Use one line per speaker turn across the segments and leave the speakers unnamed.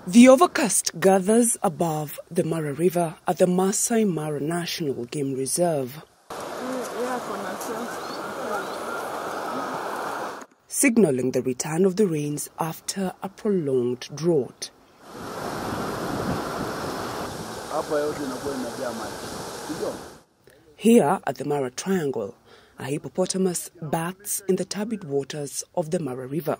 The overcast gathers above the Mara River at the Masai Mara National Game Reserve, signaling the return of the rains after a prolonged drought. Here at the Mara Triangle, a hippopotamus bathes in the turbid waters of the Mara River.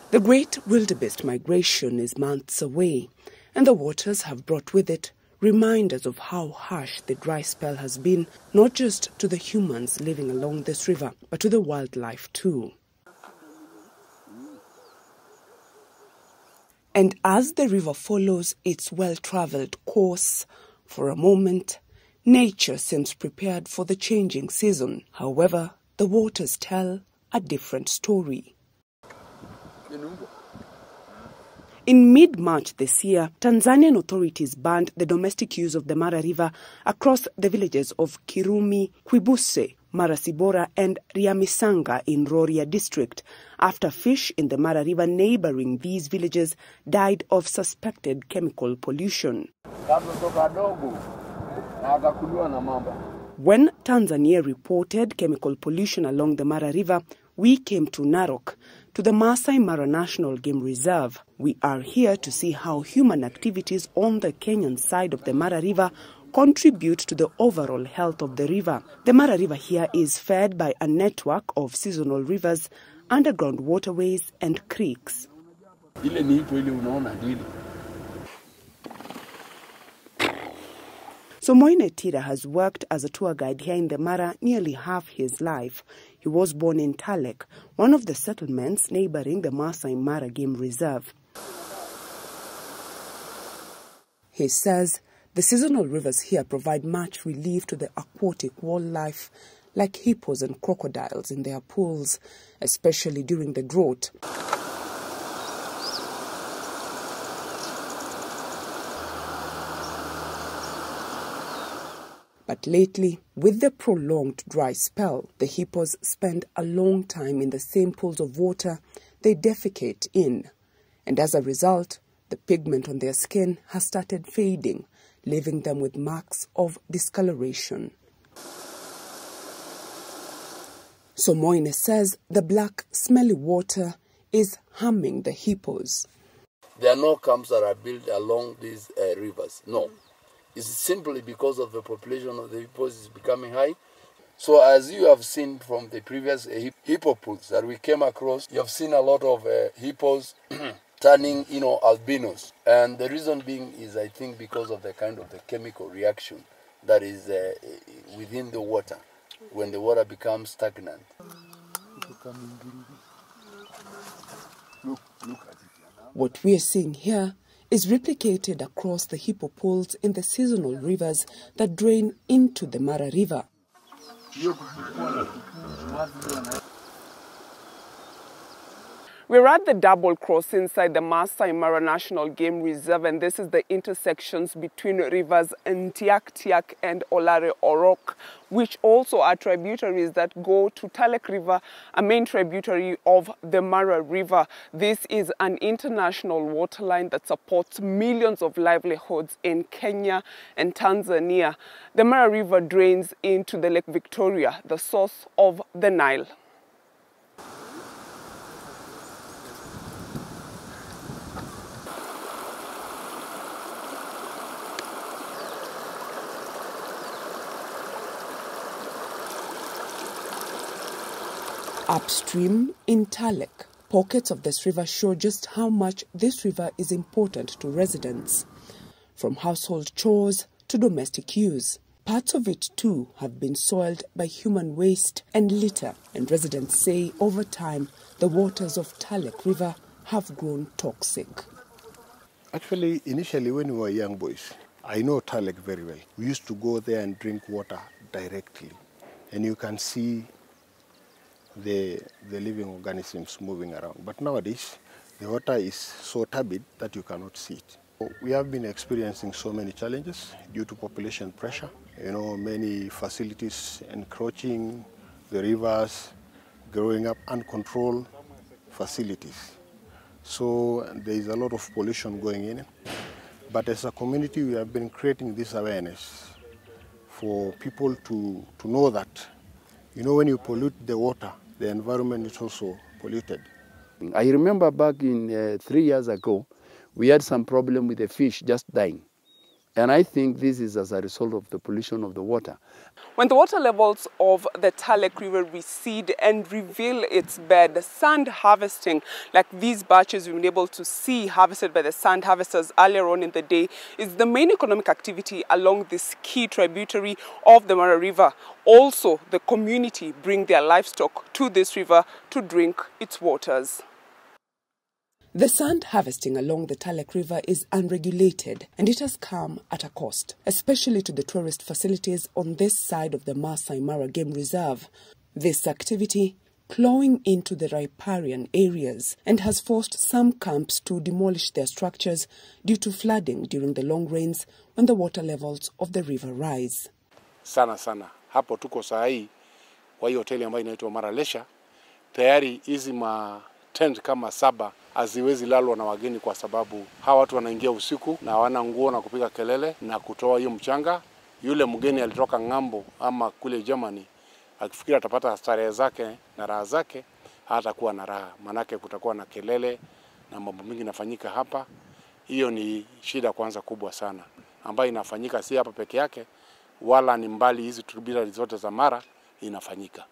The great wildebeest migration is months away, and the waters have brought with it reminders of how harsh the dry spell has been, not just to the humans living along this river, but to the wildlife too. And as the river follows its well-traveled course, for a moment, nature seems prepared for the changing season. However, the waters tell a different story. In mid-March this year, Tanzanian authorities banned the domestic use of the Mara River across the villages of Kirumi, Kwibuse, Marasibora and Riamisanga in Rorya district after fish in the Mara River neighboring these villages died of suspected chemical pollution. When Tanzania reported chemical pollution along the Mara River, we came to Narok, to the Masai Mara National Game Reserve. We are here to see how human activities on the Kenyan side of the Mara River contribute to the overall health of the river. The Mara River here is fed by a network of seasonal rivers, underground waterways and creeks. So Moine Tira has worked as a tour guide here in the Mara nearly half his life. He was born in Talek, one of the settlements neighboring the Masai Mara Game Reserve. He says the seasonal rivers here provide much relief to the aquatic wildlife, like hippos and crocodiles in their pools, especially during the drought. But lately, with the prolonged dry spell, the hippos spend a long time in the same pools of water they defecate in. And as a result, the pigment on their skin has started fading, leaving them with marks of discoloration. So Moine says the black, smelly water is harming the hippos.
There are no camps that are built along these rivers, no. It's simply because of the population of the hippos is becoming high. So as you have seen from the previous hippo pools that we came across, you have seen a lot of hippos turning, albinos. And the reason being is, I think, because of the kind of the chemical reaction that is within the water when the water becomes stagnant.
What we are seeing here is replicated across the hippo pools in the seasonal rivers that drain into the Mara River. We're at the double cross inside the Masai Mara National Game Reserve, and this is the intersections between rivers Ntiak and Olare Orok, which also are tributaries that go to Talek River, a main tributary of the Mara River. This is an international waterline that supports millions of livelihoods in Kenya and Tanzania. The Mara River drains into the Lake Victoria, the source of the Nile. Upstream in Talek, pockets of this river show just how much this river is important to residents, from household chores to domestic use. Parts of it too have been soiled by human waste and litter, and residents say over time the waters of Talek River have grown toxic.
Actually, initially when we were young boys, I know Talek very well. We used to go there and drink water directly, and you can see the living organisms moving around. But nowadays, the water is so turbid that you cannot see it. We have been experiencing so many challenges due to population pressure. Many facilities encroaching the rivers, growing up uncontrolled facilities. So there is a lot of pollution going in. But as a community, we have been creating this awareness for people to know that, you know, when you pollute the water, the environment is also polluted.
I remember back in 3 years ago, we had some problem with the fish just dying. And I think this is as a result of the pollution of the water.
When the water levels of the Talek River recede and reveal its bed, sand harvesting, like these batches we've been able to see harvested by the sand harvesters earlier on in the day, is the main economic activity along this key tributary of the Mara River. Also, the community bring their livestock to this river to drink its waters. The sand harvesting along the Talek River is unregulated, and it has come at a cost, especially to the tourist facilities on this side of the Masai Mara Game Reserve. This activity clawing into the riparian areas and has forced some camps to demolish their structures due to flooding during the long rains when the water levels of the river rise.
Sana. Hapo tuko saa hii kwa hiyo hoteli ambayo inaitwa Mara Leisure, tayari hizi tent kama 7 haziwezi lalwa na wageni kwa sababu hawa watu wanaingia usiku na hawana nguo na kupiga kelele na kutoa hiyo mchanga. Yule mgeni alitoka ngambo ama kule Germany akifikiri atapata starehe zake na raha zake, hatakuwa na raha, manake kutakuwa na kelele na mambo mengi yanafanyika hapa. Hiyo ni shida kwanza kubwa sana ambayo inafanyika si hapa peke yake, wala ni mbali, hizi tributaries zote za Mara inafanyika.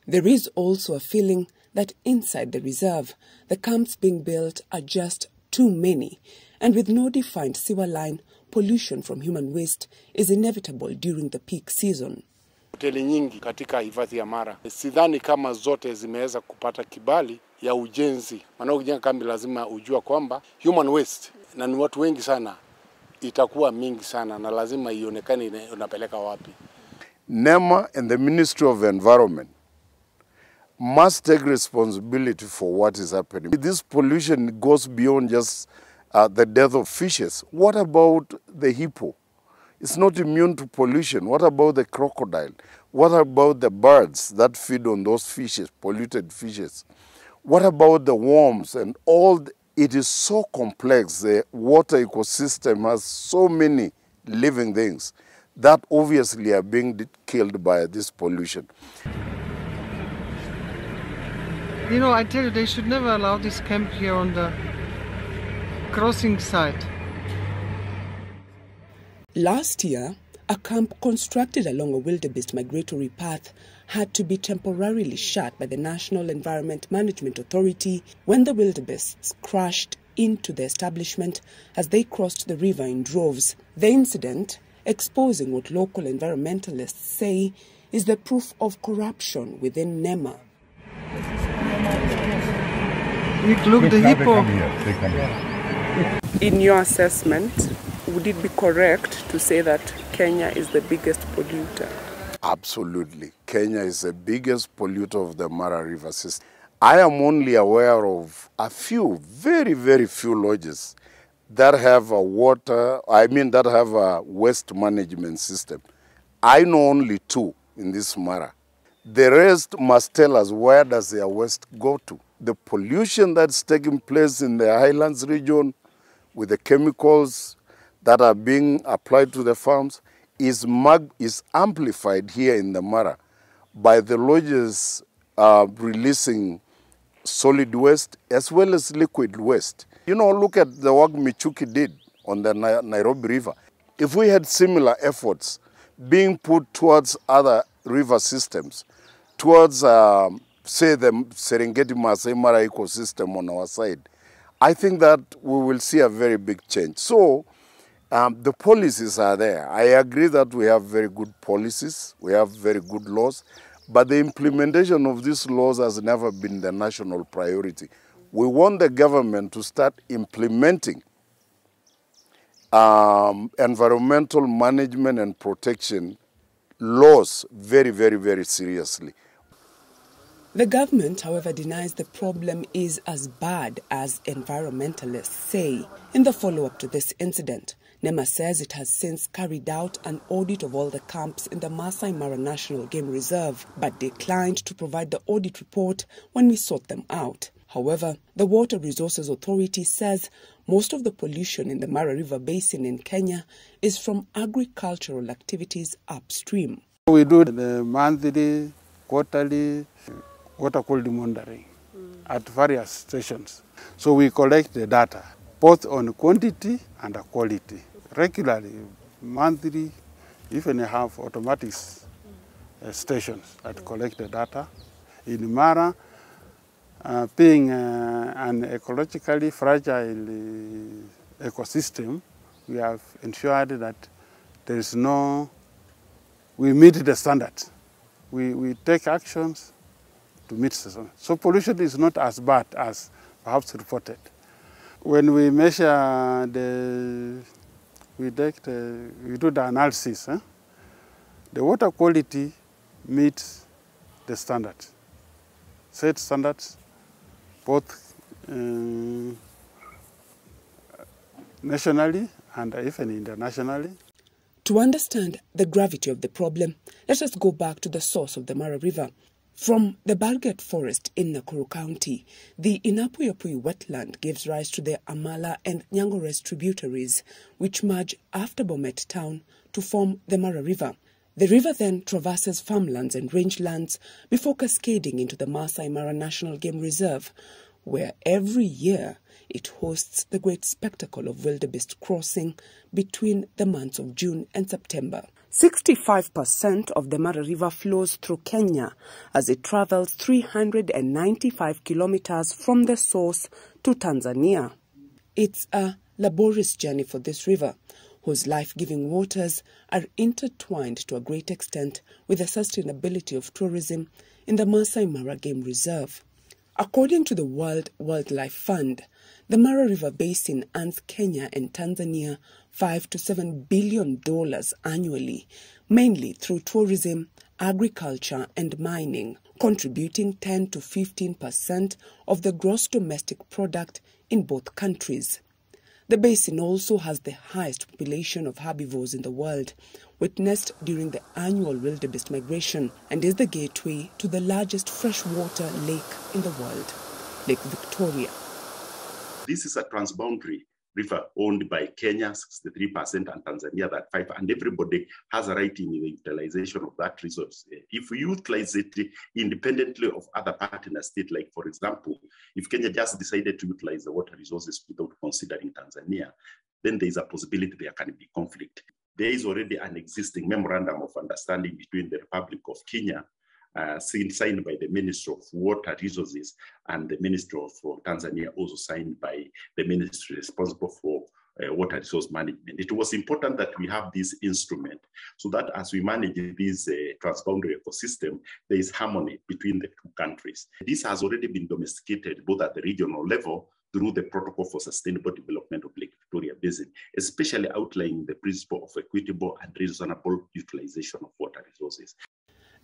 There is also a feeling that inside the reserve, the camps being built are just too many, and with no defined sewer line, pollution from human waste is inevitable during the peak season.
Hoteli nyingi katika hifadhi ya Mara, sidhani kama zote zimeweza kupata kibali ya ujenzi. Maana ukijenga kambi lazima ujua kwamba human waste, na ni watu wengi sana, itakuwa mingi sana na lazima ionekane unapeleka wapi.
NEMA and the Ministry of Environment must take responsibility for what is happening. This pollution goes beyond just the death of fishes. What about the hippo? It's not immune to pollution. What about the crocodile? What about the birds that feed on those fishes, polluted fishes? What about the worms and all? It is so complex. The water ecosystem has so many living things that obviously are being killed by this pollution.
You know, I tell you, they should never allow this camp here on the crossing site.
Last year, a camp constructed along a wildebeest migratory path had to be temporarily shut by the National Environment Management Authority when the wildebeests crashed into the establishment as they crossed the river in droves. The incident, exposing what local environmentalists say is the proof of corruption within NEMA.
Look, the hippo.
In your assessment, would it be correct to say that Kenya is the biggest polluter?
Absolutely. Kenya is the biggest polluter of the Mara River system. I am only aware of a few, very, very few lodges that have a that have a waste management system. I know only 2 in this Mara. The rest must tell us, where does their waste go to? The pollution that's taking place in the highlands region with the chemicals that are being applied to the farms is amplified here in the Mara by the lodges releasing solid waste as well as liquid waste. You know, look at the work Michuki did on the Nairobi River. If we had similar efforts being put towards other river systems, towards, say, the Serengeti Masai Mara ecosystem on our side, I think that we will see a very big change. So, the policies are there. I agree that we have very good policies, we have very good laws, but the implementation of these laws has never been the national priority. We want the government to start implementing environmental management and protection laws very, very, very seriously.
The government, however, denies the problem is as bad as environmentalists say. In the follow-up to this incident, NEMA says it has since carried out an audit of all the camps in the Masai Mara National Game Reserve, but declined to provide the audit report when we sought them out. However, the Water Resources Authority says most of the pollution in the Mara River Basin in Kenya is from agricultural activities upstream.
We do the monthly, quarterly water quality monitoring at various stations. So we collect the data, both on quantity and quality. Regularly, monthly, even have automatic stations that collect the data. In Mara, being an ecologically fragile ecosystem, we have ensured that there is we meet the standard. We take actions to meet the standard. So pollution is not as bad as perhaps reported. When we measure we do the analysis, the water quality meets the standard. Set standards, both nationally and even internationally.
To understand the gravity of the problem, let us go back to the source of the Mara River. From the Bargat Forest in Nakuru County, the Inapuyapui wetland gives rise to the Amala and Nyangores tributaries, which merge after Bomet town to form the Mara River. The river then traverses farmlands and rangelands before cascading into the Masai Mara National Game Reserve, where every year it hosts the great spectacle of wildebeest crossing between the months of June and September. 65% of the Mara River flows through Kenya as it travels 395 kilometers from the source to Tanzania. It's a laborious journey for this river, whose life-giving waters are intertwined to a great extent with the sustainability of tourism in the Masai Mara Game Reserve. According to the World Wildlife Fund, the Mara River Basin earns Kenya and Tanzania $5 to $7 billion annually, mainly through tourism, agriculture and mining, contributing 10 to 15% of the gross domestic product in both countries. The basin also has the highest population of herbivores in the world, witnessed during the annual wildebeest migration, and is the gateway to the largest freshwater lake in the world, Lake Victoria.
This is a transboundary river owned by Kenya, 63%, and Tanzania, that 5%, and everybody has a right in the utilization of that resource. If we utilize it independently of other partner states, like for example, if Kenya just decided to utilize the water resources without considering Tanzania, then there is a possibility there can be conflict. There is already an existing memorandum of understanding between the Republic of Kenya, signed by the Ministry of Water Resources, and the Ministry of Tanzania, also signed by the ministry responsible for water resource management. It was important that we have this instrument so that as we manage this transboundary ecosystem, there is harmony between the two countries. This has already been domesticated both at the regional level through the Protocol for Sustainable Development of Lake Victoria Basin, especially outlining the principle of equitable and reasonable utilization of water resources.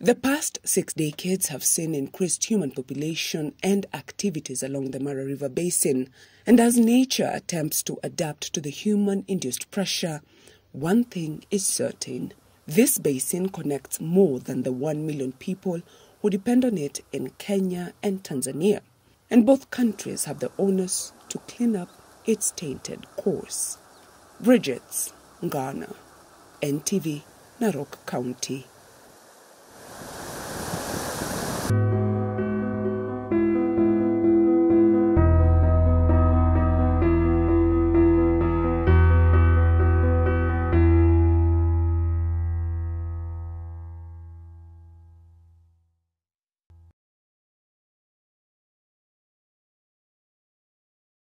The past 6 decades have seen increased human population and activities along the Mara River Basin. And as nature attempts to adapt to the human-induced pressure, one thing is certain. This basin connects more than the 1 million people who depend on it in Kenya and Tanzania. And both countries have the onus to clean up its tainted course. Bridget, Ghana, NTV, Narok County.